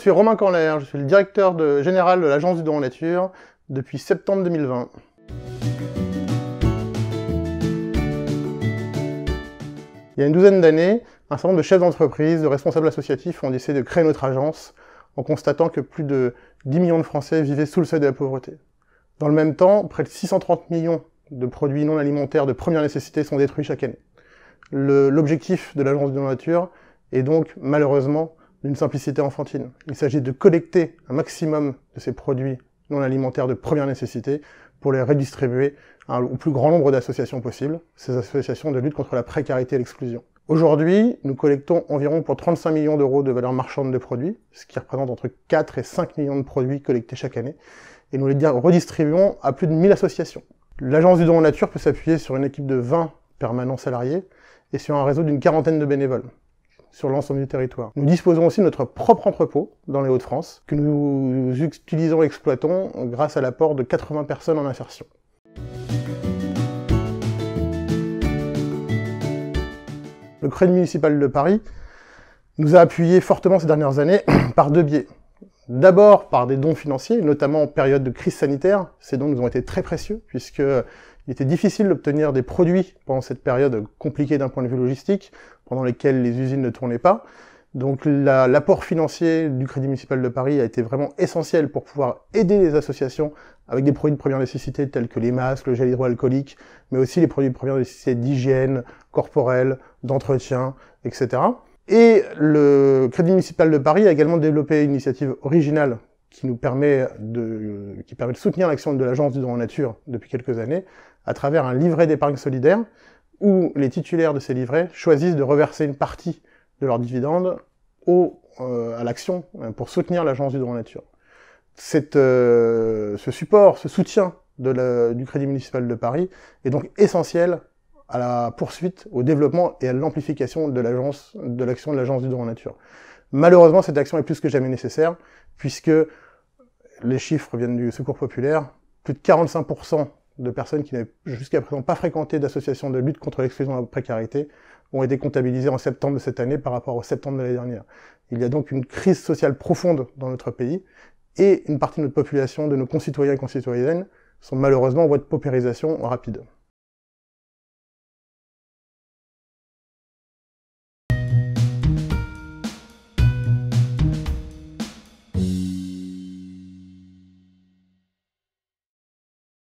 suis Romain Corner, je suis le directeur général de l'Agence du don en nature depuis septembre 2020. Il y a une douzaine d'années, un certain nombre de chefs d'entreprise, de responsables associatifs ont décidé de créer notre agence en constatant que plus de 10 millions de Français vivaient sous le seuil de la pauvreté. Dans le même temps, près de 630 millions de produits non alimentaires de première nécessité sont détruits chaque année. L'objectif de l'Agence du don en nature est donc, malheureusement, d'une simplicité enfantine. Il s'agit de collecter un maximum de ces produits non alimentaires de première nécessité pour les redistribuer au plus grand nombre d'associations possibles, ces associations de lutte contre la précarité et l'exclusion. Aujourd'hui, nous collectons environ pour 35 millions d'euros de valeur marchande de produits, ce qui représente entre 4 et 5 millions de produits collectés chaque année, et nous les redistribuons à plus de 1000 associations. L'Agence du don en nature peut s'appuyer sur une équipe de 20 permanents salariés et sur un réseau d'une quarantaine de bénévoles sur l'ensemble du territoire. Nous disposons aussi de notre propre entrepôt dans les Hauts-de-France, que nous utilisons et exploitons grâce à l'apport de 80 personnes en insertion. Le Crédit municipal de Paris nous a appuyés fortement ces dernières années par deux biais. D'abord par des dons financiers, notamment en période de crise sanitaire. Ces dons nous ont été très précieux, puisqu'il était difficile d'obtenir des produits pendant cette période compliquée d'un point de vue logistique, pendant lesquelles les usines ne tournaient pas. Donc l'apport financier du Crédit municipal de Paris a été vraiment essentiel pour pouvoir aider les associations avec des produits de première nécessité tels que les masques, le gel hydroalcoolique, mais aussi les produits de première nécessité d'hygiène corporelle, d'entretien, etc. Et le Crédit municipal de Paris a également développé une initiative originale qui permet de soutenir l'action de l'Agence du don en nature depuis quelques années, à travers un livret d'épargne solidaire, où les titulaires de ces livrets choisissent de reverser une partie de leurs dividendes à l'action pour soutenir l'Agence du don en nature. Ce support, ce soutien du Crédit municipal de Paris est donc essentiel à la poursuite, au développement et à l'amplification de l'action de l'Agence du don en nature. Malheureusement, cette action est plus que jamais nécessaire, puisque les chiffres viennent du Secours populaire, plus de 45% de personnes qui n'avaient jusqu'à présent pas fréquenté d'associations de lutte contre l'exclusion et la précarité ont été comptabilisées en septembre de cette année par rapport au septembre de l'année dernière. Il y a donc une crise sociale profonde dans notre pays, et une partie de notre population, de nos concitoyens et concitoyennes, sont malheureusement en voie de paupérisation rapide.